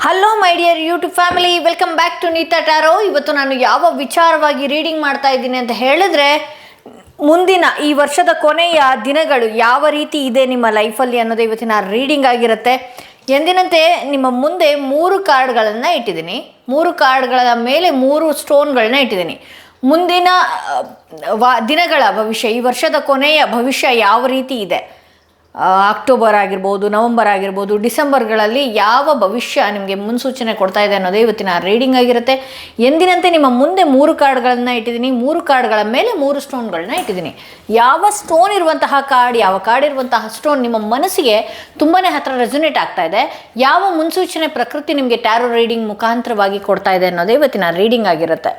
Hello my dear YouTube family, welcome back to Neeta tarot. ಇವತ್ತು ನಾನು ಯಾವ ವಿಚಾರವಾಗಿ ರೀಡಿಂಗ್ ಮಾಡ್ತಾ ಇದ್ದೀನಿ ಅಂತ ಹೇಳಿದ್ರೆ, ಮುಂದಿನ ಈ ವರ್ಷದ ಕೊನೆಯ ದಿನಗಳು ಯಾವ ರೀತಿ ಇದೆ ನಿಮ್ಮ ಲೈಫಲ್ಲಿ ಅನ್ನೋದು ಇವತ್ತಿನ ರೀಡಿಂಗ್ ಆಗಿರುತ್ತೆ. ಎಂದಿನಂತೆ ನಿಮ್ಮ ಮುಂದೆ 3 ಕಾರ್ಡ್ಗಳನ್ನು ಇಟ್ಟಿದ್ದೀನಿ. 3 ಕಾರ್ಡ್ಗಳ ಮೇಲೆ 3 ಸ್ಟೋನ್ಗಳನ್ನ ಇಟ್ಟಿದ್ದೀನಿ. ಮುಂದಿನ ದಿನಗಳ ಭವಿಷ್ಯ, ಈ ವರ್ಷದ ಕೊನೆಯ ಭವಿಷ್ಯ ಯಾವ ರೀತಿ ಇದೆ, ಅಕ್ಟೋಬರ್ ಆಗಿರ್ಬೋದು, ನವಂಬರ್ ಆಗಿರ್ಬೋದು, ಡಿಸೆಂಬರ್ಗಳಲ್ಲಿ ಯಾವ ಭವಿಷ್ಯ ನಿಮಗೆ ಮುನ್ಸೂಚನೆ ಕೊಡ್ತಾ ಇದೆ ಅನ್ನೋದೇ ಇವತ್ತಿನ ರೀಡಿಂಗ್ ಆಗಿರುತ್ತೆ. ಎಂದಿನಂತೆ ನಿಮ್ಮ ಮುಂದೆ 3 ಕಾರ್ಡ್ಗಳನ್ನು ಇಟ್ಟಿದ್ದೀನಿ. 3 ಕಾರ್ಡ್ಗಳ ಮೇಲೆ 3 ಸ್ಟೋನ್ಗಳನ್ನ ಇಟ್ಟಿದ್ದೀನಿ. ಯಾವ ಸ್ಟೋನ್ ಇರುವಂತಹ ಕಾರ್ಡ್, ಯಾವ ಕಾರ್ಡ್ ಇರುವಂತಹ ಸ್ಟೋನ್ ನಿಮ್ಮ ಮನಸ್ಸಿಗೆ ತುಂಬಾ ಹತ್ತಿರ ರೆಸೊನೇಟ್ ಆಗ್ತಾ ಇದೆ, ಯಾವ ಮುನ್ಸೂಚನೆ ಪ್ರಕೃತಿ ನಿಮಗೆ ಟ್ಯಾರೋ ರೀಡಿಂಗ್ ಮುಖಾಂತರವಾಗಿ ಕೊಡ್ತಾ ಇದೆ ಅನ್ನೋದೇ ಇವತ್ತಿನ ರೀಡಿಂಗ್ ಆಗಿರುತ್ತೆ.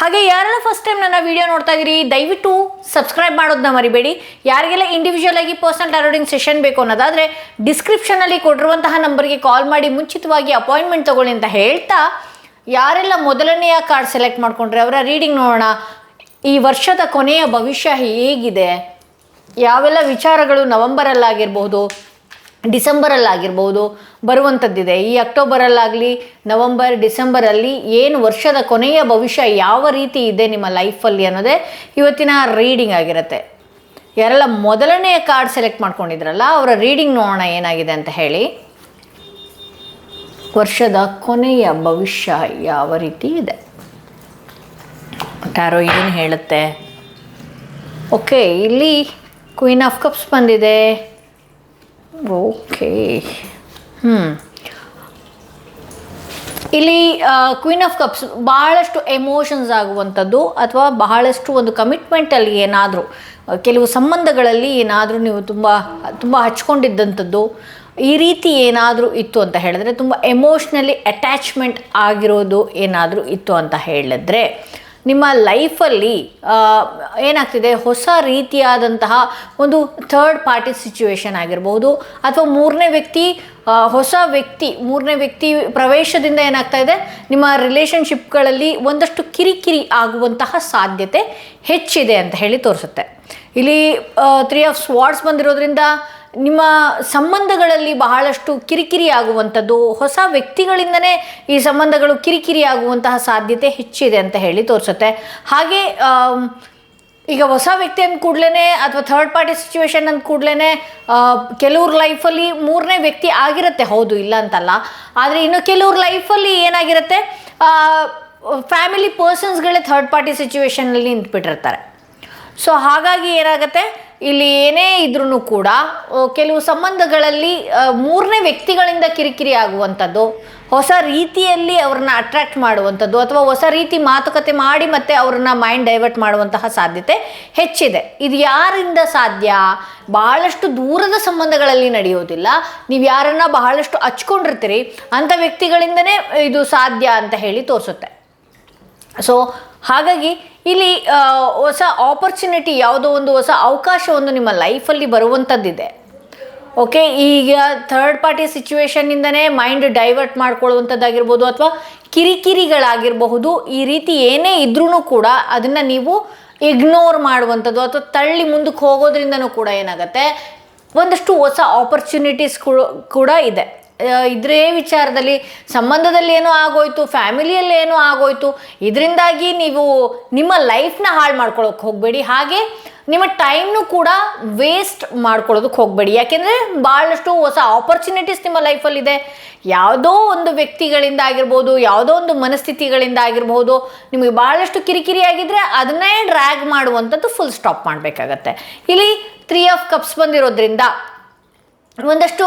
ಹಾಗೆ ಯಾರೆಲ್ಲ ಫಸ್ಟ್ ಟೈಮ್ ನನ್ನ ವಿಡಿಯೋ ನೋಡ್ತಾ ಇದ್ದೀರಿ, ದಯವಿಟ್ಟು ಸಬ್ಸ್ಕ್ರೈಬ್ ಮಾಡೋದನ್ನ ಮರಿಬೇಡಿ. ಯಾರಿಗೆಲ್ಲ ಇಂಡಿವಿಜುವಲ್ ಆಗಿ ಪರ್ಸನಲ್ ಟ್ಯಾರೋ ರೀಡಿಂಗ್ ಸೆಷನ್ ಬೇಕು ಅನ್ನೋದಾದರೆ ಡಿಸ್ಕ್ರಿಪ್ಷನಲ್ಲಿ ಕೊಟ್ಟಿರುವಂತಹ ನಂಬರ್ಗೆ ಕಾಲ್ ಮಾಡಿ ಮುಂಚಿತವಾಗಿ ಅಪಾಯಿಂಟ್ಮೆಂಟ್ ತೊಗೊಳ್ಳಿ ಅಂತ ಹೇಳ್ತಾ, ಯಾರೆಲ್ಲ ಮೊದಲನೆಯ ಕಾರ್ಡ್ ಸೆಲೆಕ್ಟ್ ಮಾಡ್ಕೊಂಡ್ರೆ ಅವರ ರೀಡಿಂಗ್ ನೋಡೋಣ. ಈ ವರ್ಷದ ಕೊನೆಯ ಭವಿಷ್ಯ ಹೇಗಿದೆ, ಯಾವೆಲ್ಲ ವಿಚಾರಗಳು ನವಂಬರಲ್ಲಾಗಿರ್ಬೋದು, ಡಿಸೆಂಬರಲ್ಲಾಗಿರ್ಬೋದು ಬರುವಂಥದ್ದಿದೆ. ಈ ಅಕ್ಟೋಬರಲ್ಲಾಗಲಿ, ನವಂಬರ್, ಡಿಸೆಂಬರಲ್ಲಿ ಏನು ವರ್ಷದ ಕೊನೆಯ ಭವಿಷ್ಯ ಯಾವ ರೀತಿ ಇದೆ ನಿಮ್ಮ ಲೈಫಲ್ಲಿ ಅನ್ನೋದೇ ಇವತ್ತಿನ ರೀಡಿಂಗ್ ಆಗಿರುತ್ತೆ. ಯಾರೆಲ್ಲ ಮೊದಲನೆಯ ಕಾರ್ಡ್ ಸೆಲೆಕ್ಟ್ ಮಾಡ್ಕೊಂಡಿದ್ರಲ್ಲ ಅವರ ರೀಡಿಂಗ್ ನೋಡೋಣ ಏನಾಗಿದೆ ಅಂತ ಹೇಳಿ. ವರ್ಷದ ಕೊನೆಯ ಭವಿಷ್ಯ ಯಾವ ರೀತಿ ಇದೆ, ಟ್ಯಾರೋ ಏನು ಹೇಳುತ್ತೆ? ಓಕೆ, ಇಲ್ಲಿ ಕ್ವೀನ್ ಆಫ್ ಕಪ್ಸ್ ಬಂದಿದೆ. ಓಕೆ, ಇಲ್ಲಿ ಕ್ವೀನ್ ಆಫ್ ಕಪ್ಸ್ ಬಹಳಷ್ಟು ಎಮೋಷನ್ಸ್ ಆಗುವಂಥದ್ದು, ಅಥವಾ ಬಹಳಷ್ಟು ಒಂದು ಕಮಿಟ್ಮೆಂಟಲ್ಲಿ ಏನಾದರೂ, ಕೆಲವು ಸಂಬಂಧಗಳಲ್ಲಿ ಏನಾದರೂ ನೀವು ತುಂಬ ಹಚ್ಕೊಂಡಿದ್ದಂಥದ್ದು ಈ ರೀತಿ ಏನಾದರೂ ಇತ್ತು ಅಂತ ಹೇಳಿದ್ರೆ, ತುಂಬ ಎಮೋಷ್ನಲಿ ಅಟ್ಯಾಚ್ಮೆಂಟ್ ಆಗಿರೋದು ಏನಾದರೂ ಇತ್ತು ಅಂತ ಹೇಳಿದ್ರೆ, ನಿಮ್ಮ ಲೈಫಲ್ಲಿ ಏನಾಗ್ತಿದೆ, ಹೊಸ ರೀತಿಯಾದಂತಹ ಒಂದು ಥರ್ಡ್ ಪಾರ್ಟಿ ಸಿಚುವೇಶನ್ ಆಗಿರ್ಬೋದು, ಅಥವಾ ಮೂರನೇ ವ್ಯಕ್ತಿ ಪ್ರವೇಶದಿಂದ ಏನಾಗ್ತಾ ಇದೆ, ನಿಮ್ಮ ರಿಲೇಷನ್ಶಿಪ್ಗಳಲ್ಲಿ ಒಂದಷ್ಟು ಕಿರಿಕಿರಿ ಆಗುವಂತಹ ಸಾಧ್ಯತೆ ಹೆಚ್ಚಿದೆ ಅಂತ ಹೇಳಿ ತೋರಿಸುತ್ತೆ. ಇಲ್ಲಿ 3 ಆಫ್ ಸ್ವಾರ್ಡ್ಸ್ ಬಂದಿರೋದ್ರಿಂದ ನಿಮ್ಮ ಸಂಬಂಧಗಳಲ್ಲಿ ಬಹಳಷ್ಟು ಕಿರಿಕಿರಿ ಆಗುವಂಥದ್ದು, ಹೊಸ ವ್ಯಕ್ತಿಗಳಿಂದನೇ ಈ ಸಂಬಂಧಗಳು ಕಿರಿಕಿರಿ ಆಗುವಂತಹ ಸಾಧ್ಯತೆ ಹೆಚ್ಚಿದೆ ಅಂತ ಹೇಳಿ ತೋರಿಸುತ್ತೆ. ಹಾಗೆ ಈಗ ಹೊಸ ವ್ಯಕ್ತಿ ಅಂದ ಕೂಡಲೇ ಅಥವಾ ಥರ್ಡ್ ಪಾರ್ಟಿ ಸಿಚುವೇಶನ್ ಅಂದ ಕೂಡಲೇ ಕೆಲವ್ರ ಲೈಫಲ್ಲಿ 3ನೇ ವ್ಯಕ್ತಿ ಆಗಿರುತ್ತೆ, ಹೌದು ಇಲ್ಲ ಅಂತಲ್ಲ. ಆದರೆ ಇನ್ನು ಕೆಲವ್ರ ಲೈಫಲ್ಲಿ ಏನಾಗಿರುತ್ತೆ, ಫ್ಯಾಮಿಲಿ ಪರ್ಸನ್ಸ್ಗಳೇ ಥರ್ಡ್ ಪಾರ್ಟಿ ಸಿಚುವೇಶನಲ್ಲಿ ನಿಂತ್ಬಿಟ್ಟಿರ್ತಾರೆ. ಸೊ ಹಾಗಾಗಿ ಏನಾಗುತ್ತೆ, ಇಲ್ಲಿ ಏನೇ ಇದ್ರೂ ಕೂಡ ಕೆಲವು ಸಂಬಂಧಗಳಲ್ಲಿ 3ನೇ ವ್ಯಕ್ತಿಗಳಿಂದ ಕಿರಿಕಿರಿ ಆಗುವಂಥದ್ದು, ಹೊಸ ರೀತಿಯಲ್ಲಿ ಅವ್ರನ್ನ ಅಟ್ರ್ಯಾಕ್ಟ್ ಮಾಡುವಂಥದ್ದು, ಅಥವಾ ಹೊಸ ರೀತಿ ಮಾತುಕತೆ ಮಾಡಿ ಮತ್ತೆ ಅವ್ರನ್ನ ಮೈಂಡ್ ಡೈವರ್ಟ್ ಮಾಡುವಂತಹ ಸಾಧ್ಯತೆ ಹೆಚ್ಚಿದೆ. ಇದು ಯಾರಿಂದ ಸಾಧ್ಯ? ಬಹಳಷ್ಟು ದೂರದ ಸಂಬಂಧಗಳಲ್ಲಿ ನಡೆಯೋದಿಲ್ಲ. ನೀವು ಯಾರನ್ನ ಬಹಳಷ್ಟು ಹಚ್ಕೊಂಡಿರ್ತೀರಿ ಅಂಥ ವ್ಯಕ್ತಿಗಳಿಂದನೇ ಇದು ಸಾಧ್ಯ ಅಂತ ಹೇಳಿ ತೋರಿಸುತ್ತೆ. ಸೊ ಹಾಗಾಗಿ ಇಲ್ಲಿ ಹೊಸ ಆಪರ್ಚುನಿಟಿ, ಯಾವುದೋ ಒಂದು ಹೊಸ ಅವಕಾಶವೊಂದು ನಿಮ್ಮ ಲೈಫಲ್ಲಿ ಬರುವಂಥದ್ದಿದೆ. ಓಕೆ, ಈಗ ಥರ್ಡ್ ಪಾರ್ಟಿ ಸಿಚುವೇಶನ್ನಿಂದನೇ ಮೈಂಡ್ ಡೈವರ್ಟ್ ಮಾಡ್ಕೊಳ್ಳುವಂಥದ್ದಾಗಿರ್ಬೋದು, ಅಥವಾ ಕಿರಿಕಿರಿಗಳಾಗಿರಬಹುದು. ಈ ರೀತಿ ಏನೇ ಇದ್ರೂ ಕೂಡ ಅದನ್ನು ನೀವು ಇಗ್ನೋರ್ ಮಾಡುವಂಥದ್ದು ಅಥವಾ ತಳ್ಳಿ ಮುಂದಕ್ಕೆ ಹೋಗೋದ್ರಿಂದನೂ ಕೂಡ ಏನಾಗುತ್ತೆ, ಒಂದಷ್ಟು ಹೊಸ ಆಪರ್ಚುನಿಟೀಸ್ ಕೂಡ ಇದೆ. ಇದೇ ವಿಚಾರದಲ್ಲಿ ಸಂಬಂಧದಲ್ಲಿ ಏನೋ ಆಗೋಯ್ತು, ಫ್ಯಾಮಿಲಿಯಲ್ಲಿ ಏನೋ ಆಗೋಯ್ತು, ಇದರಿಂದಾಗಿ ನೀವು ನಿಮ್ಮ ಲೈಫ್ನ ಹಾಳು ಮಾಡ್ಕೊಳ್ಳೋಕೆ ಹೋಗಬೇಡಿ. ಹಾಗೆ ನಿಮ್ಮ ಟೈಮ್ನು ಕೂಡ ವೇಸ್ಟ್ ಮಾಡ್ಕೊಳ್ಳೋದಕ್ಕೆ ಹೋಗಬೇಡಿ. ಯಾಕೆಂದರೆ ಭಾಳಷ್ಟು ಹೊಸ ಆಪರ್ಚುನಿಟೀಸ್ ನಿಮ್ಮ ಲೈಫಲ್ಲಿದೆ. ಯಾವುದೋ ಒಂದು ವ್ಯಕ್ತಿಗಳಿಂದ ಆಗಿರ್ಬೋದು, ಯಾವುದೋ ಒಂದು ಮನಸ್ಥಿತಿಗಳಿಂದ ಆಗಿರ್ಬೋದು, ನಿಮಗೆ ಭಾಳಷ್ಟು ಕಿರಿಕಿರಿ ಆಗಿದ್ದರೆ ಅದನ್ನೇ ಡ್ರ್ಯಾಗ್ ಮಾಡುವಂಥದ್ದು ಫುಲ್ ಸ್ಟಾಪ್ ಮಾಡಬೇಕಾಗತ್ತೆ. ಇಲ್ಲಿ 3 ಆಫ್ ಕಪ್ಸ್ ಬಂದಿರೋದ್ರಿಂದ ಒಂದಷ್ಟು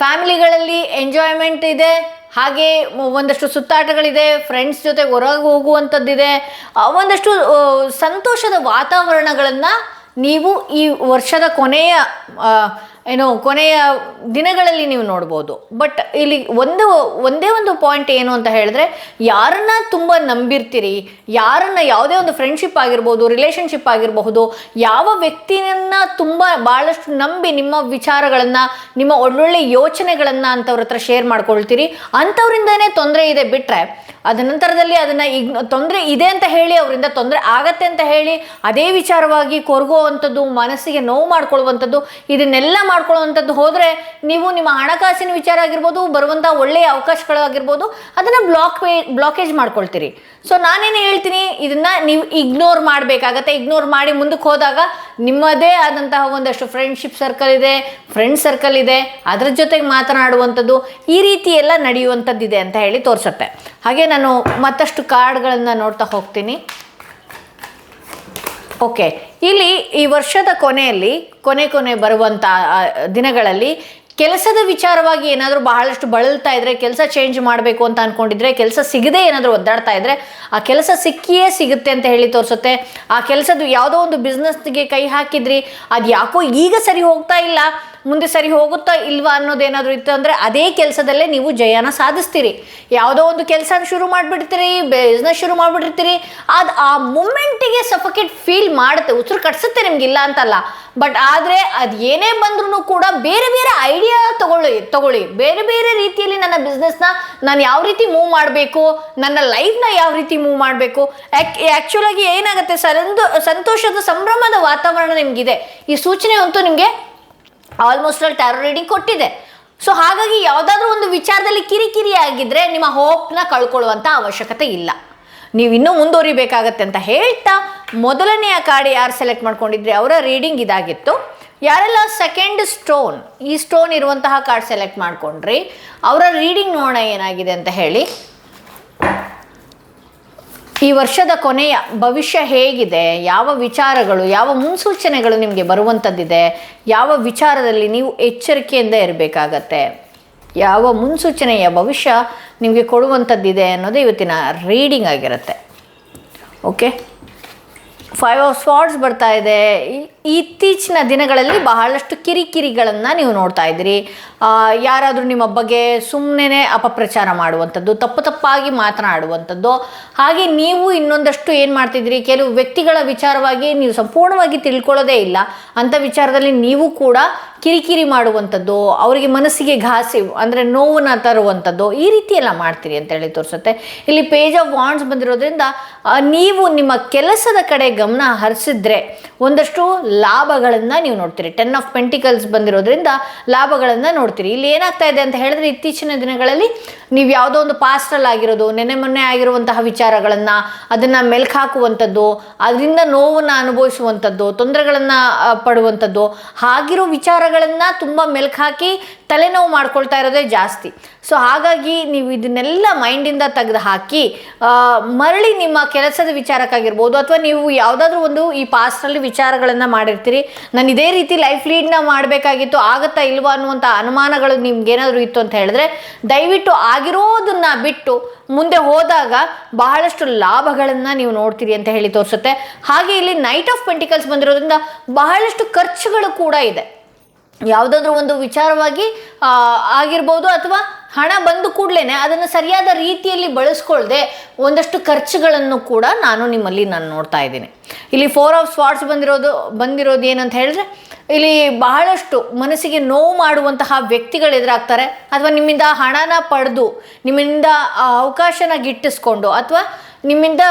ಫ್ಯಾಮಿಲಿಗಳಲ್ಲಿ ಎಂಜಾಯ್ಮೆಂಟ್ ಇದೆ, ಹಾಗೆ ಒಂದಷ್ಟು ಸುತ್ತಾಟಗಳಿದೆ, ಫ್ರೆಂಡ್ಸ್ ಜೊತೆ ಹೊರಗೆ ಹೋಗುವಂಥದ್ದಿದೆ, ಒಂದಷ್ಟು ಸಂತೋಷದ ವಾತಾವರಣಗಳನ್ನು ನೀವು ಈ ವರ್ಷದ ಕೊನೆಯ ದಿನಗಳಲ್ಲಿ ನೀವು ನೋಡ್ಬೋದು. ಬಟ್ ಇಲ್ಲಿ ಒಂದೇ ಒಂದು ಪಾಯಿಂಟ್ ಏನು ಅಂತ ಹೇಳಿದ್ರೆ, ಯಾರನ್ನ ತುಂಬ ನಂಬಿರ್ತೀರಿ, ಯಾವುದೇ ಒಂದು ಫ್ರೆಂಡ್ಶಿಪ್ ಆಗಿರ್ಬೋದು, ರಿಲೇಷನ್ಶಿಪ್ ಆಗಿರಬಹುದು, ಯಾವ ವ್ಯಕ್ತಿಯನ್ನ ಭಾಳಷ್ಟು ನಂಬಿ ನಿಮ್ಮ ವಿಚಾರಗಳನ್ನು, ನಿಮ್ಮ ಒಳ್ಳೊಳ್ಳೆ ಯೋಚನೆಗಳನ್ನು ಅಂಥವ್ರ ಹತ್ರ ಶೇರ್ ಮಾಡ್ಕೊಳ್ತೀರಿ, ಅಂಥವ್ರಿಂದನೇ ತೊಂದರೆ ಇದೆ. ಬಿಟ್ಟರೆ ಅದ ನಂತರದಲ್ಲಿ ಅದನ್ನು ತೊಂದರೆ ಇದೆ ಅಂತ ಹೇಳಿ, ಅವರಿಂದ ತೊಂದರೆ ಆಗತ್ತೆ ಅಂತ ಹೇಳಿ ಅದೇ ವಿಚಾರವಾಗಿ ಕೊರಗುವಂಥದ್ದು, ಮನಸ್ಸಿಗೆ ನೋವು ಮಾಡ್ಕೊಳ್ಳುವಂಥದ್ದು, ಇದನ್ನೆಲ್ಲ ಮಾಡ್ಕೊಳ್ಳುವಂಥದ್ದು ಹೋದರೆ ನೀವು ನಿಮ್ಮ ಹಣಕಾಸಿನ ವಿಚಾರ ಆಗಿರ್ಬೋದು, ಬರುವಂಥ ಒಳ್ಳೆಯ ಅವಕಾಶಗಳಾಗಿರ್ಬೋದು, ಅದನ್ನು ಬ್ಲಾಕೇಜ್ ಮಾಡ್ಕೊಳ್ತೀರಿ. ಸೊ ನಾನೇನು ಹೇಳ್ತೀನಿ, ಇದನ್ನು ನೀವು ಇಗ್ನೋರ್ ಮಾಡಬೇಕಾಗತ್ತೆ. ಇಗ್ನೋರ್ ಮಾಡಿ ಮುಂದಕ್ಕೆ ಹೋದಾಗ ನಿಮ್ಮದೇ ಆದಂತಹ ಒಂದಷ್ಟು ಫ್ರೆಂಡ್ಶಿಪ್ ಸರ್ಕಲ್ ಇದೆ, ಫ್ರೆಂಡ್ ಸರ್ಕಲ್ ಇದೆ, ಅದರ ಜೊತೆಗೆ ಮಾತನಾಡುವಂಥದ್ದು, ಈ ರೀತಿ ಎಲ್ಲ ನಡೆಯುವಂಥದ್ದಿದೆ ಅಂತ ಹೇಳಿ ತೋರಿಸುತ್ತೆ. ಹಾಗೆ ನಾನು ಮತ್ತಷ್ಟು ಕಾರ್ಡ್ಗಳನ್ನು ನೋಡ್ತಾ ಹೋಗ್ತೀನಿ. ಓಕೆ, ಇಲ್ಲಿ ಈ ವರ್ಷದ ಕೊನೆಯಲ್ಲಿ ಕೊನೆ ಬರುವಂಥ ದಿನಗಳಲ್ಲಿ ಕೆಲಸದ ವಿಚಾರವಾಗಿ ಏನಾದರೂ ಬಹಳಷ್ಟು ಬಳಲ್ತಾ ಇದ್ದರೆ, ಕೆಲಸ ಚೇಂಜ್ ಮಾಡಬೇಕು ಅಂತ ಅಂದ್ಕೊಂಡಿದ್ರೆ, ಕೆಲಸ ಸಿಗದೆ ಏನಾದರೂ ಒದ್ದಾಡ್ತಾ ಇದ್ದರೆ, ಆ ಕೆಲಸ ಸಿಕ್ಕಿಯೇ ಸಿಗುತ್ತೆ ಅಂತ ಹೇಳಿ ತೋರಿಸುತ್ತೆ. ಆ ಕೆಲಸದ್ದು ಯಾವುದೋ ಒಂದು ಬಿಸ್ನೆಸ್ಗೆ ಕೈ ಹಾಕಿದ್ರಿ, ಅದು ಯಾಕೋ ಈಗ ಸರಿ ಹೋಗ್ತಾ ಇಲ್ಲ, ಮುಂದೆ ಸರಿ ಹೋಗುತ್ತಾ ಇಲ್ವಾ ಅನ್ನೋದೇನಾದರೂ ಇತ್ತು ಅಂದರೆ ಅದೇ ಕೆಲಸದಲ್ಲೇ ನೀವು ಜಯನ ಸಾಧಿಸ್ತೀರಿ. ಯಾವುದೋ ಒಂದು ಕೆಲಸ ಶುರು ಮಾಡಿಬಿಡ್ತೀರಿ, ಬಿಸ್ನೆಸ್ ಶುರು ಮಾಡಿಬಿಟ್ಟಿರ್ತೀರಿ, ಅದು ಆ ಮೂಮೆಂಟಿಗೆ ಸಫೋಕೇಟ್ ಫೀಲ್ ಮಾಡುತ್ತೆ, ಉಸಿರು ಕಟ್ಸುತ್ತೆ, ನಿಮಗಿಲ್ಲ ಅಂತಲ್ಲ. ಬಟ್ ಆದರೆ ಅದು ಏನೇ ಬಂದ್ರೂ ಕೂಡ ಬೇರೆ ಬೇರೆ ಐಡಿಯಾ ತಗೊಳ್ಳಿ, ಬೇರೆ ಬೇರೆ ರೀತಿಯಲ್ಲಿ ನನ್ನ ಬಿಸ್ನೆಸ್ನ ನಾನು ಯಾವ ರೀತಿ ಮೂವ್ ಮಾಡಬೇಕು, ನನ್ನ ಲೈಫ್ನ ಯಾವ ರೀತಿ ಮೂವ್ ಮಾಡಬೇಕು. ಆ್ಯಕ್ಚುಲಾಗಿ ಏನಾಗುತ್ತೆ, ಸಂತೋಷದ ಸಂಭ್ರಮದ ವಾತಾವರಣ ನಿಮಗಿದೆ. ಈ ಸೂಚನೆ ಅಂತೂ ನಿಮಗೆ ಆಲ್ಮೋಸ್ಟ್ ಆಲ್ ಟ್ಯಾರೋ ರೀಡಿಂಗ್ ಕೊಟ್ಟಿದೆ. ಸೊ ಹಾಗಾಗಿ ಯಾವುದಾದ್ರೂ ಒಂದು ವಿಚಾರದಲ್ಲಿ ಕಿರಿಕಿರಿ ಆಗಿದ್ದರೆ ನಿಮ್ಮ ಹೋಪ್ನ ಕಳ್ಕೊಳ್ಳುವಂಥ ಅವಶ್ಯಕತೆ ಇಲ್ಲ, ನೀವು ಇನ್ನೂ ಮುಂದುವರಿಬೇಕಾಗತ್ತೆ ಅಂತ ಹೇಳ್ತಾ, ಮೊದಲನೆಯ ಕಾರ್ಡ್ ಯಾರು ಸೆಲೆಕ್ಟ್ ಮಾಡ್ಕೊಂಡಿದ್ರೆ ಅವರ ರೀಡಿಂಗ್ ಇದಾಗಿತ್ತು. ಯಾರೆಲ್ಲ ಸೆಕೆಂಡ್ ಸ್ಟೋನ್, ಈ ಸ್ಟೋನ್ ಇರುವಂತಹ ಕಾರ್ಡ್ ಸೆಲೆಕ್ಟ್ ಮಾಡ್ಕೊಂಡ್ರಿ, ಅವರ ರೀಡಿಂಗ್ ನೋಡೋಣ ಏನಾಗಿದೆ ಅಂತ ಹೇಳಿ. ಈ ವರ್ಷದ ಕೊನೆಯ ಭವಿಷ್ಯ ಹೇಗಿದೆ, ಯಾವ ವಿಚಾರಗಳು, ಯಾವ ಮುನ್ಸೂಚನೆಗಳು ನಿಮಗೆ ಬರುವಂಥದ್ದಿದೆ, ಯಾವ ವಿಚಾರದಲ್ಲಿ ನೀವು ಎಚ್ಚರಿಕೆಯಿಂದ ಇರಬೇಕಾಗತ್ತೆ, ಯಾವ ಮುನ್ಸೂಚನೆಯ ಭವಿಷ್ಯ ನಿಮಗೆ ಕೊಡುವಂಥದ್ದಿದೆ ಅನ್ನೋದು ಇವತ್ತಿನ ರೀಡಿಂಗ್ ಆಗಿರುತ್ತೆ. ಓಕೆ, 5 ಆಫ್ ಸ್ವಾರ್ಡ್ಸ್ ಬರ್ತಾ ಇದೆ. ಇತ್ತೀಚಿನ ದಿನಗಳಲ್ಲಿ ಬಹಳಷ್ಟು ಕಿರಿಕಿರಿಗಳನ್ನು ನೀವು ನೋಡ್ತಾ ಇದ್ದೀರಿ. ಯಾರಾದರೂ ನಿಮ್ಮ ಬಗ್ಗೆ ಸುಮ್ಮನೆ ಅಪಪ್ರಚಾರ ಮಾಡುವಂಥದ್ದು, ತಪ್ಪಾಗಿ ಮಾತನಾಡುವಂಥದ್ದು. ಹಾಗೆ ನೀವು ಇನ್ನೊಂದಷ್ಟು ಏನು ಮಾಡ್ತಿದ್ದೀರಿ, ಕೆಲವು ವ್ಯಕ್ತಿಗಳ ವಿಚಾರವಾಗಿ ನೀವು ಸಂಪೂರ್ಣವಾಗಿ ತಿಳ್ಕೊಳ್ಳೋದೇ ಇಲ್ಲ, ಅಂಥ ವಿಚಾರದಲ್ಲಿ ನೀವು ಕೂಡ ಕಿರಿಕಿರಿ ಮಾಡುವಂಥದ್ದು, ಅವರಿಗೆ ಮನಸ್ಸಿಗೆ ಘಾಸಿ ಅಂದರೆ ನೋವನ್ನು ತರುವಂಥದ್ದು, ಈ ರೀತಿ ಎಲ್ಲ ಮಾಡ್ತೀರಿ ಅಂತೇಳಿ ತೋರಿಸುತ್ತೆ. ಇಲ್ಲಿ ಪೇಜ್ ಆಫ್ ವಾಂಡ್ಸ್ ಬಂದಿರೋದ್ರಿಂದ ನೀವು ನಿಮ್ಮ ಕೆಲಸದ ಕಡೆ ಗಮನ ಹರಿಸಿದ್ರೆ ಒಂದಷ್ಟು ಲಾಭಗಳನ್ನು ನೀವು ನೋಡ್ತೀರಿ. 10 ಆಫ್ ಪೆಂಟಿಕಲ್ಸ್ ಬಂದಿರೋದ್ರಿಂದ ಲಾಭಗಳನ್ನು ನೋಡ್ತೀರಿ. ಇಲ್ಲಿ ಏನಾಗ್ತಾ ಇದೆ ಅಂತ ಹೇಳಿದ್ರೆ, ಇತ್ತೀಚಿನ ದಿನಗಳಲ್ಲಿ ನೀವು ಯಾವುದೋ ಒಂದು ಪಾಸ್ಟಲ್ಲಿ ಆಗಿರೋದು, ಮೊನ್ನೆ ಆಗಿರುವಂತಹ ವಿಚಾರಗಳನ್ನು ಅದನ್ನು ಮೆಲ್ಕು ಹಾಕುವಂಥದ್ದು, ಅದರಿಂದ ನೋವನ್ನು ಅನುಭವಿಸುವಂಥದ್ದು, ತೊಂದರೆಗಳನ್ನು ಪಡುವಂಥದ್ದು, ಹಾಗಿರೋ ವಿಚಾರಗಳನ್ನು ತುಂಬ ಮೆಲ್ಕು ಹಾಕಿ ತಲೆನೋವು ಮಾಡ್ಕೊಳ್ತಾ ಇರೋದೇ ಜಾಸ್ತಿ. ಸೊ ಹಾಗಾಗಿ ನೀವು ಇದನ್ನೆಲ್ಲ ಮೈಂಡಿಂದ ತೆಗೆದು ಹಾಕಿ ಮರಳಿ ನಿಮ್ಮ ಕೆಲಸದ ವಿಚಾರಕ್ಕಾಗಿರ್ಬೋದು, ಅಥವಾ ನೀವು ಯಾವುದಾದ್ರೂ ಒಂದು ಈ ಪಾಸ್ಟಲ್ಲಿ ವಿಚಾರಗಳನ್ನು ಮಾಡಿರ್ತೀರಿ, ನಾನು ಇದೇ ರೀತಿ ಲೈಫ್ ಲೀಡ್ನ ಮಾಡಬೇಕಾಗಿತ್ತು, ಆಗುತ್ತಾ ಇಲ್ವಾ ಅನ್ನುವಂಥ ಅನುಮಾನಗಳು ನಿಮ್ಗೇನಾದರೂ ಇತ್ತು ಅಂತ ಹೇಳಿದ್ರೆ, ದಯವಿಟ್ಟು ಆಗಿರೋದನ್ನು ಬಿಟ್ಟು ಮುಂದೆ ಹೋದಾಗ ಬಹಳಷ್ಟು ಲಾಭಗಳನ್ನು ನೀವು ನೋಡ್ತೀರಿ ಅಂತ ಹೇಳಿ ತೋರಿಸುತ್ತೆ. ಹಾಗೆ ಇಲ್ಲಿ ನೈಟ್ ಆಫ್ ಪೆಂಟಿಕಲ್ಸ್ ಬಂದಿರೋದ್ರಿಂದ ಬಹಳಷ್ಟು ಖರ್ಚುಗಳು ಕೂಡ ಇದೆ. ಯಾವುದಾದ್ರೂ ಒಂದು ವಿಚಾರವಾಗಿ ಆಗಿರ್ಬೋದು, ಅಥವಾ ಹಣ ಬಂದು ಕೂಡಲೇ ಅದನ್ನು ಸರಿಯಾದ ರೀತಿಯಲ್ಲಿ ಬಳಸ್ಕೊಳ್ದೆ ಒಂದಷ್ಟು ಖರ್ಚುಗಳನ್ನು ಕೂಡ ನಾನು ನೋಡ್ತಾ ಇದ್ದೀನಿ. ಇಲ್ಲಿ 4 ಆಫ್ ಸ್ವಾರ್ಡ್ಸ್ ಬಂದಿರೋದು ಏನಂತ ಹೇಳಿದ್ರೆ, ಇಲ್ಲಿ ಬಹಳಷ್ಟು ಮನಸ್ಸಿಗೆ ನೋವು ಮಾಡುವಂತಹ ವ್ಯಕ್ತಿಗಳು ಎದುರಾಗ್ತಾರೆ, ಅಥವಾ ನಿಮ್ಮಿಂದ ಹಣನ ಪಡೆದು ನಿಮ್ಮಿಂದ ಅವಕಾಶನ ಗಿಟ್ಟಿಸ್ಕೊಂಡು ಅಥವಾ ನಿಮ್ಮಿಂದ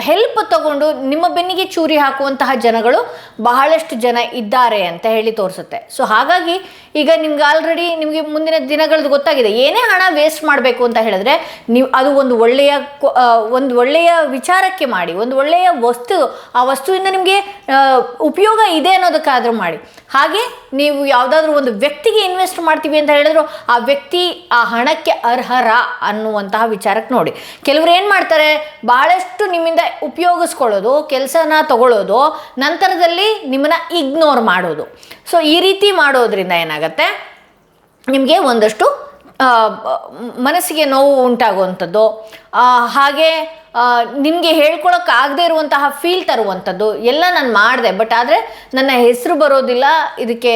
ಹೆಲ್ಪ್ ತಗೊಂಡು ನಿಮ್ಮ ಬೆನ್ನಿಗೆ ಚೂರಿ ಹಾಕುವಂತಹ ಜನಗಳು ಬಹಳಷ್ಟು ಜನ ಇದ್ದಾರೆ ಅಂತ ಹೇಳಿ ತೋರಿಸುತ್ತೆ. ಸೊ ಹಾಗಾಗಿ ಈಗ ನಿಮ್ಗೆ ಆಲ್ರೆಡಿ ನಿಮಗೆ ಮುಂದಿನ ದಿನಗಳದ್ದು ಗೊತ್ತಾಗಿದೆ, ಏನೇ ಹಣ ವೇಸ್ಟ್ ಮಾಡಬೇಕು ಅಂತ ಹೇಳಿದ್ರೆ ನೀವು ಅದು ಒಂದು ಒಳ್ಳೆಯ ವಿಚಾರಕ್ಕೆ ಮಾಡಿ, ಒಂದು ಒಳ್ಳೆಯ ಆ ವಸ್ತುವಿಂದ ನಿಮಗೆ ಉಪಯೋಗ ಇದೆ ಅನ್ನೋದಕ್ಕಾದರೂ ಮಾಡಿ. ಹಾಗೆ ನೀವು ಯಾವುದಾದ್ರೂ ಒಂದು ವ್ಯಕ್ತಿಗೆ ಇನ್ವೆಸ್ಟ್ ಮಾಡ್ತೀವಿ ಅಂತ ಹೇಳಿದ್ರು ಆ ವ್ಯಕ್ತಿ ಆ ಹಣಕ್ಕೆ ಅರ್ಹರ ಅನ್ನುವಂತಹ ವಿಚಾರಕ್ಕೆ ನೋಡಿ. ಕೆಲವರು ಏನು ಮಾಡ್ತಾರೆ, ಭಾಳಷ್ಟು ನಿಮ್ಮಿಂದ ಉಪಯೋಗಿಸ್ಕೊಳ್ಳೋದು, ಕೆಲಸನ ತಗೊಳ್ಳೋದು, ನಂತರದಲ್ಲಿ ನಿಮ್ಮನ್ನು ಇಗ್ನೋರ್ ಮಾಡೋದು. ಸೊ ಈ ರೀತಿ ಮಾಡೋದ್ರಿಂದ ಏನಾಗುತ್ತೆ, ನಿಮಗೆ ಒಂದಷ್ಟು ಮನಸ್ಸಿಗೆ ನೋವು ಉಂಟಾಗುವಂಥದ್ದು, ಹಾಗೆ ನಿಮಗೆ ಹೇಳ್ಕೊಳಕ್ಕಾಗದೇ ಇರುವಂತಹ ಫೀಲ್ ತರುವಂಥದ್ದು ಎಲ್ಲ ನಾನು ಮಾಡಿದೆ, ಬಟ್ ಆದರೆ ನನ್ನ ಹೆಸರು ಬರೋದಿಲ್ಲ, ಇದಕ್ಕೆ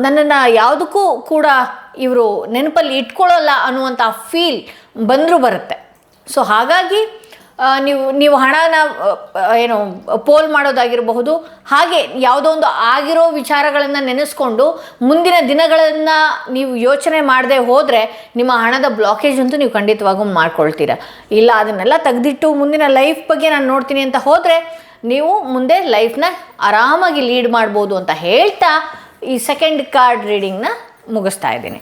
ನನ್ನನ್ನು ಯಾವುದಕ್ಕೂ ಕೂಡ ಇವರು ನೆನಪಲ್ಲಿ ಇಟ್ಕೊಳ್ಳೋಲ್ಲ ಅನ್ನುವಂಥ ಫೀಲ್ ಬರುತ್ತೆ. ಸೊ ಹಾಗಾಗಿ ನೀವು ಹಣನ ಪೋಲ್ ಮಾಡೋದಾಗಿರಬಹುದು, ಹಾಗೆ ಯಾವುದೋ ಒಂದು ಆಗಿರೋ ವಿಚಾರಗಳನ್ನು ನೆನೆಸ್ಕೊಂಡು ಮುಂದಿನ ದಿನಗಳನ್ನು ನೀವು ಯೋಚನೆ ಮಾಡದೆ ಹೋದರೆ ನಿಮ್ಮ ಹಣದ ಬ್ಲಾಕೇಜ್ ಅಂತೂ ನೀವು ಖಂಡಿತವಾಗೂ ಮಾಡ್ಕೊಳ್ತೀರ. ಇಲ್ಲ ಅದನ್ನೆಲ್ಲ ತೆಗೆದಿಟ್ಟು ಮುಂದಿನ ಲೈಫ್ ಬಗ್ಗೆ ನಾನು ನೋಡ್ತೀನಿ ಅಂತ ಹೋದರೆ ನೀವು ಮುಂದೆ ಲೈಫ್ನ ಆರಾಮಾಗಿ ಲೀಡ್ ಮಾಡ್ಬೋದು ಅಂತ ಹೇಳ್ತಾ ಈ ಸೆಕೆಂಡ್ ಕಾರ್ಡ್ ರೀಡಿಂಗ್ನ ಮುಗಿಸ್ತಾ ಇದ್ದೀನಿ.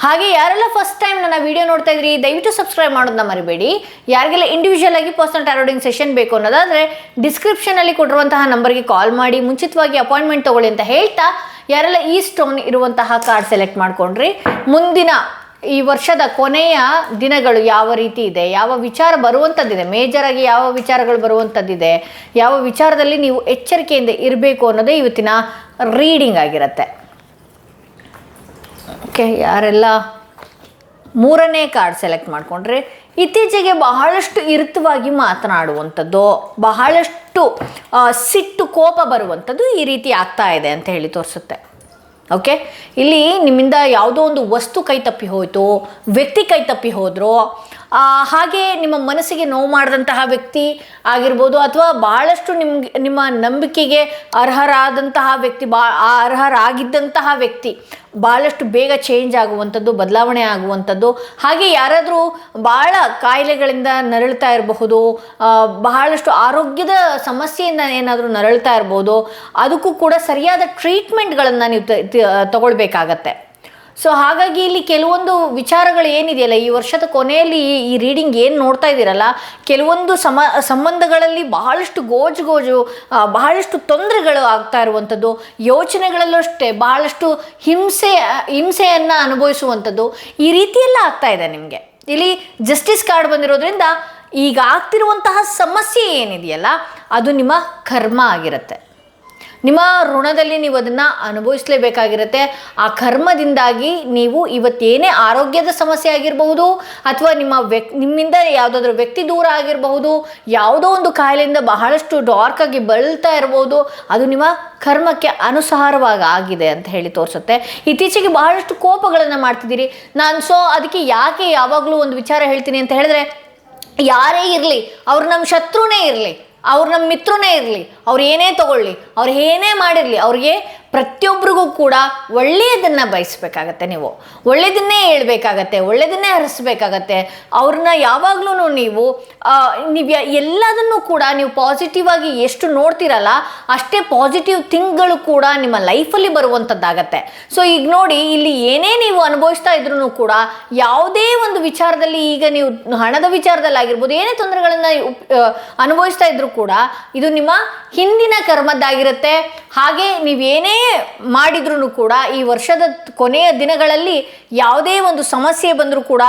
ಹಾಗೆ ಯಾರೆಲ್ಲ ಫಸ್ಟ್ ಟೈಮ್ ನನ್ನ ವಿಡಿಯೋ ನೋಡ್ತಾ ಇದ್ರಿ ದಯವಿಟ್ಟು ಸಬ್ಸ್ಕ್ರೈಬ್ ಮಾಡೋದನ್ನ ಮರಿಬೇಡಿ. ಯಾರಿಗೆಲ್ಲ ಇಂಡಿವಿಜುವಲ್ ಆಗಿ ಪರ್ಸನಲ್ ಟಾರೋ ರೀಡಿಂಗ್ ಸೆಷನ್ ಬೇಕು ಅನ್ನೋದಾದರೆ ಡಿಸ್ಕ್ರಿಪ್ಷನಲ್ಲಿ ಕೊಟ್ಟಿರುವಂತಹ ನಂಬರ್ಗೆ ಕಾಲ್ ಮಾಡಿ ಮುಂಚಿತವಾಗಿ ಅಪಾಯಿಂಟ್ಮೆಂಟ್ ತೊಗೊಳ್ಳಿ ಅಂತ ಹೇಳ್ತಾ, ಯಾರೆಲ್ಲ ಈ ಸ್ಟೋನ್ ಇರುವಂತಹ ಕಾರ್ಡ್ ಸೆಲೆಕ್ಟ್ ಮಾಡ್ಕೊಂಡ್ರಿ, ಮುಂದಿನ ಈ ವರ್ಷದ ಕೊನೆಯ ದಿನಗಳು ಯಾವ ರೀತಿ ಇದೆ, ಯಾವ ವಿಚಾರ ಬರುವಂಥದ್ದಿದೆ, ಮೇಜರಾಗಿ ಯಾವ ವಿಚಾರಗಳು ಬರುವಂಥದ್ದಿದೆ, ಯಾವ ವಿಚಾರದಲ್ಲಿ ನೀವು ಎಚ್ಚರಿಕೆಯಿಂದ ಇರಬೇಕು ಅನ್ನೋದೇ ಇವತ್ತಿನ ರೀಡಿಂಗ್ ಆಗಿರುತ್ತೆ. ಓಕೆ, ಯಾರೆಲ್ಲ ಮೂರನೇ ಕಾರ್ಡ್ ಸೆಲೆಕ್ಟ್ ಮಾಡಿಕೊಂಡ್ರೆ, ಇತ್ತೀಚೆಗೆ ಬಹಳಷ್ಟು ಇರುತ್ತವಾಗಿ ಮಾತನಾಡುವಂಥದ್ದು, ಬಹಳಷ್ಟು ಸಿಟ್ಟು ಕೋಪ ಬರುವಂಥದ್ದು ಈ ರೀತಿ ಆಗ್ತಾ ಇದೆ ಅಂತ ಹೇಳಿ ತೋರಿಸುತ್ತೆ. ಓಕೆ, ಇಲ್ಲಿ ನಿಮ್ಮಿಂದ ಯಾವುದೋ ಒಂದು ವಸ್ತು ಕೈ ತಪ್ಪಿ ಹೋಯಿತು, ವ್ಯಕ್ತಿ ಕೈ ತಪ್ಪಿ ಹೋದರು, ಹಾಗೆ ನಿಮ್ಮ ಮನಸ್ಸಿಗೆ ನೋವು ಮಾಡಿದಂತಹ ವ್ಯಕ್ತಿ ಆಗಿರ್ಬೋದು, ಅಥವಾ ಭಾಳಷ್ಟು ನಿಮ್ಮ ನಂಬಿಕೆಗೆ ಅರ್ಹರಾದಂತಹ ವ್ಯಕ್ತಿ, ಅರ್ಹರಾಗಿದ್ದಂತಹ ವ್ಯಕ್ತಿ ಭಾಳಷ್ಟು ಬೇಗ ಚೇಂಜ್ ಆಗುವಂಥದ್ದು, ಬದಲಾವಣೆ ಆಗುವಂಥದ್ದು, ಹಾಗೆ ಯಾರಾದರೂ ಭಾಳ ಕಾಯಿಲೆಗಳಿಂದ ನರಳ್ತಾ ಇರಬಹುದು, ಬಹಳಷ್ಟು ಆರೋಗ್ಯದ ಸಮಸ್ಯೆಯಿಂದ ಏನಾದರೂ ನರಳ್ತಾ ಇರ್ಬೋದು, ಅದಕ್ಕೂ ಕೂಡ ಸರಿಯಾದ ಟ್ರೀಟ್ಮೆಂಟ್ಗಳನ್ನು ನೀವು ತಗೊಳ್ಬೇಕಾಗತ್ತೆ. ಸೊ ಹಾಗಾಗಿ ಇಲ್ಲಿ ಕೆಲವೊಂದು ವಿಚಾರಗಳು ಏನಿದೆಯಲ್ಲ, ಈ ವರ್ಷದ ಕೊನೆಯಲ್ಲಿ ಈ ರೀಡಿಂಗ್ ಏನು ನೋಡ್ತಾ ಇದ್ದೀರಲ್ಲ, ಕೆಲವೊಂದು ಸಂಬಂಧಗಳಲ್ಲಿ ಬಹಳಷ್ಟು ಗೋಜು ಬಹಳಷ್ಟು ತೊಂದರೆಗಳು ಆಗ್ತಾ ಇರುವಂಥದ್ದು, ಯೋಚನೆಗಳಲ್ಲೂ ಅಷ್ಟೇ ಬಹಳಷ್ಟು ಹಿಂಸೆಯನ್ನು ಅನುಭವಿಸುವಂಥದ್ದು, ಈ ರೀತಿಯೆಲ್ಲ ಆಗ್ತಾ ಇದೆ ನಿಮಗೆ. ಇಲ್ಲಿ ಜಸ್ಟಿಸ್ ಕಾರ್ಡ್ ಬಂದಿರೋದ್ರಿಂದ ಈಗ ಆಗ್ತಿರುವಂತಹ ಸಮಸ್ಯೆ ಏನಿದೆಯಲ್ಲ ಅದು ನಿಮ್ಮ ಕರ್ಮ ಆಗಿರುತ್ತೆ. ನಿಮ್ಮ ಋಣದಲ್ಲಿ ನೀವು ಅದನ್ನು ಅನುಭವಿಸಲೇಬೇಕಾಗಿರುತ್ತೆ. ಆ ಕರ್ಮದಿಂದಾಗಿ ನೀವು ಇವತ್ತೇನೇ ಆರೋಗ್ಯದ ಸಮಸ್ಯೆ ಆಗಿರಬಹುದು, ಅಥವಾ ನಿಮ್ಮಿಂದ ಯಾವುದಾದ್ರೂ ವ್ಯಕ್ತಿ ದೂರ ಆಗಿರಬಹುದು, ಯಾವುದೋ ಒಂದು ಕಾಯಿಲೆಯಿಂದ ಬಹಳಷ್ಟು ಡಾರ್ಕಾಗಿ ಬಳಲ್ತಾ ಇರ್ಬೋದು, ಅದು ನಿಮ್ಮ ಕರ್ಮಕ್ಕೆ ಅನುಸಾರವಾಗಿ ಆಗಿದೆ ಅಂತ ಹೇಳಿ ತೋರಿಸುತ್ತೆ. ಇತ್ತೀಚೆಗೆ ಬಹಳಷ್ಟು ಕೋಪಗಳನ್ನು ಮಾಡ್ತಿದ್ದೀರಿ. ಅದಕ್ಕೆ ಯಾಕೆ ಯಾವಾಗಲೂ ಒಂದು ವಿಚಾರ ಹೇಳ್ತೀನಿ ಅಂತ ಹೇಳಿದ್ರೆ, ಯಾರೇ ಇರಲಿ, ಅವ್ರು ನಮ್ಮ ಶತ್ರುನೇ ಇರಲಿ, ಅವ್ರು ನಮ್ಮ ಮಿತ್ರನೇ ಇರಲಿ, ಅವ್ರು ಏನೇ ತಗೊಳ್ಳಿ, ಅವ್ರು ಏನೇ ಮಾಡಿರಲಿ, ಅವ್ರಿಗೆ ಪ್ರತಿಯೊಬ್ಬರಿಗೂ ಕೂಡ ಒಳ್ಳೆಯದನ್ನು ಬಯಸಬೇಕಾಗತ್ತೆ. ನೀವು ಒಳ್ಳೆಯದನ್ನೇ ಹೇಳ್ಬೇಕಾಗತ್ತೆ, ಒಳ್ಳೆಯದನ್ನೇ ಹರಿಸ್ಬೇಕಾಗತ್ತೆ. ಅವ್ರನ್ನ ಯಾವಾಗಲೂ ನೀವು ಎಲ್ಲದನ್ನು ಕೂಡ ನೀವು ಪಾಸಿಟಿವ್ ಆಗಿ ಎಷ್ಟು ನೋಡ್ತೀರಲ್ಲ ಅಷ್ಟೇ ಪಾಸಿಟಿವ್ ಥಿಂಗ್ಗಳು ಕೂಡ ನಿಮ್ಮ ಲೈಫಲ್ಲಿ ಬರುವಂಥದ್ದಾಗತ್ತೆ. ಸೊ ಈಗ ನೋಡಿ, ಇಲ್ಲಿ ಏನೇ ನೀವು ಅನುಭವಿಸ್ತಾ ಇದ್ರೂ ಕೂಡ ಯಾವುದೇ ಒಂದು ವಿಚಾರದಲ್ಲಿ, ಈಗ ನೀವು ಹಣದ ವಿಚಾರದಲ್ಲಿ ಆಗಿರ್ಬೋದು, ಏನೇ ತೊಂದರೆಗಳನ್ನು ಅನುಭವಿಸ್ತಾ ಇದ್ರು ಕೂಡ ಇದು ನಿಮ್ಮ ಹಿಂದಿನ ಕರ್ಮದ್ದಾಗಿರುತ್ತೆ. ಹಾಗೆ ನೀವೇನೇ ಮಾಡಿದ್ರೂ ಕೂಡ ಈ ವರ್ಷದ ಕೊನೆಯ ದಿನಗಳಲ್ಲಿ ಯಾವುದೇ ಒಂದು ಸಮಸ್ಯೆ ಬಂದರೂ ಕೂಡ,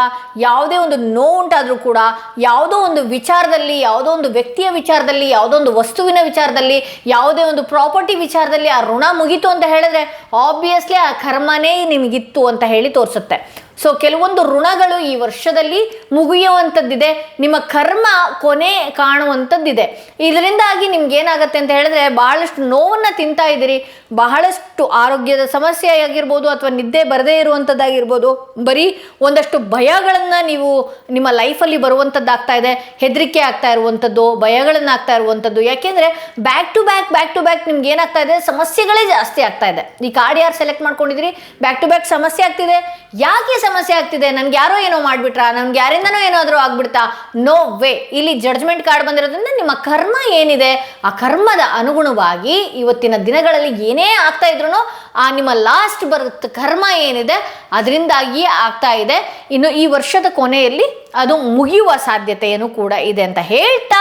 ಯಾವುದೇ ಒಂದು ನೋವು ಉಂಟಾದರೂ ಕೂಡ, ಯಾವುದೋ ಒಂದು ವಿಚಾರದಲ್ಲಿ, ಯಾವುದೋ ಒಂದು ವ್ಯಕ್ತಿಯ ವಿಚಾರದಲ್ಲಿ, ಯಾವುದೋ ಒಂದು ವಸ್ತುವಿನ ವಿಚಾರದಲ್ಲಿ, ಯಾವುದೇ ಒಂದು ಪ್ರಾಪರ್ಟಿ ವಿಚಾರದಲ್ಲಿ ಆ ಋಣ ಮುಗೀತು ಅಂತ ಹೇಳಿದ್ರೆ ಆಬ್ವಿಯಸ್ಲಿ ಆ ಕರ್ಮನೇ ನಿಮಗಿತ್ತು ಅಂತ ಹೇಳಿ ತೋರಿಸುತ್ತೆ. ಸೊ ಕೆಲವೊಂದು ಋಣಗಳು ಈ ವರ್ಷದಲ್ಲಿ ಮುಗಿಯುವಂಥದ್ದಿದೆ, ನಿಮ್ಮ ಕರ್ಮ ಕೊನೆ ಕಾಣುವಂಥದ್ದಿದೆ. ಇದರಿಂದಾಗಿ ನಿಮ್ಗೆ ಏನಾಗುತ್ತೆ ಅಂತ ಹೇಳಿದ್ರೆ, ಬಹಳಷ್ಟು ನೋವನ್ನು ತಿಂತಾ ಇದ್ದೀರಿ, ಬಹಳಷ್ಟು ಆರೋಗ್ಯದ ಸಮಸ್ಯೆ ಆಗಿರ್ಬೋದು, ಅಥವಾ ನಿದ್ದೆ ಬರದೇ ಇರುವಂಥದ್ದಾಗಿರ್ಬೋದು, ಬರೀ ಒಂದಷ್ಟು ಭಯಗಳನ್ನು ನೀವು ನಿಮ್ಮ ಲೈಫಲ್ಲಿ ಬರುವಂಥದ್ದಾಗ್ತಾ ಇದೆ, ಹೆದರಿಕೆ ಆಗ್ತಾ ಇರುವಂಥದ್ದು, ಭಯಗಳನ್ನು ಆಗ್ತಾ ಇರುವಂಥದ್ದು. ಯಾಕೆಂದರೆ ಬ್ಯಾಕ್ ಟು ಬ್ಯಾಕ್ ನಿಮ್ಗೆ ಏನಾಗ್ತಾ ಇದೆ, ಸಮಸ್ಯೆಗಳೇ ಜಾಸ್ತಿ ಆಗ್ತಾ ಇದೆ. ಈ ಕಾರ್ಡ್ ಯಾರು ಸೆಲೆಕ್ಟ್ ಮಾಡ್ಕೊಂಡಿದ್ದೀರಿ, ಬ್ಯಾಕ್ ಟು ಬ್ಯಾಕ್ ಸಮಸ್ಯೆ ಆಗ್ತಿದೆ. ಯಾಕೆ ಸಮಸ್ಯೆ ಆಗ್ತಿದೆ? ನನ್ಗೆ ಯಾರೋ ಏನೋ ಮಾಡ್ಬಿಟ್ರಾ, ನನ್ಗೆ ಯಾರಿಂದನೋ ಏನಾದರೂ ಆಗ್ಬಿಡ್ತಾ? No way. ಇಲ್ಲಿ ಜಡ್ಜ್ಮೆಂಟ್ ಕಾರ್ಡ್ ಬಂದಿರೋದ್ರಿಂದ ನಿಮ್ಮ ಕರ್ಮ ಏನಿದೆ ಆ ಕರ್ಮದ ಅನುಗುಣವಾಗಿ ಇವತ್ತಿನ ದಿನಗಳಲ್ಲಿ ಏನೇ ಆಗ್ತಾ ಇದ್ರು ಆ ನಿಮ್ಮ ಲಾಸ್ಟ್ ಬರುತ್ತೆ ಕರ್ಮ ಏನಿದೆ ಅದರಿಂದಾಗಿಯೇ ಆಗ್ತಾ ಇದೆ. ಇನ್ನು ಈ ವರ್ಷದ ಕೊನೆಯಲ್ಲಿ ಅದು ಮುಗಿಯುವ ಸಾಧ್ಯತೆಯೂ ಕೂಡ ಇದೆ ಅಂತ ಹೇಳ್ತಾ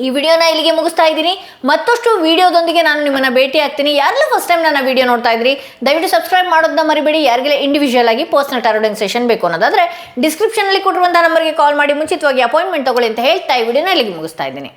ಈ ವಿಡಿಯೋನ ಇಲ್ಲಿಗೆ ಮುಗಿಸ್ತಾ ಇದ್ದೀನಿ. ಮತ್ತಷ್ಟು ವಿಡಿಯೋದೊಂದಿಗೆ ನಾನು ನಿಮ್ಮನ್ನು ಭೇಟಿ ಆಗ್ತೀನಿ. ಯಾರೆಲ್ಲ ಫಸ್ಟ್ ಟೈಮ್ ನನ್ನ ವಿಡಿಯೋ ನೋಡ್ತಾ ಇದ್ರಿ ದಯವಿಟ್ಟು ಸಬ್ಸ್ಕ್ರೈಬ್ ಮಾಡೋದನ್ನ ಮರಿಬೇಡಿ. ಯಾರಿಗೆಲ್ಲ ಇಂಡಿವಿಜುವಲ್ ಆಗಿ ಪರ್ಸನಲ್ ಟಾರೋ ರೀಡಿಂಗ್ ಸೆಷನ್ ಬೇಕು ಅನ್ನೋದಾದರೆ ಡಿಸ್ಕ್ರಿಪ್ಷನಲ್ಲಿ ಕೊಟ್ಟಿರುವಂಥ ನಂಬರ್ಗೆ ಕಾಲ್ ಮಾಡಿ ಮುಂಚಿತವಾಗಿ ಅಪಾಯಿಂಟ್ಮೆಂಟ್ ತಗೊಳ್ಳಿ ಅಂತ ಹೇಳ್ತಾ ಈ ವಿಡಿಯೋನ ಇಲ್ಲಿಗೆ ಮುಗಿಸ್ತಾ ಇದ್ದೀನಿ.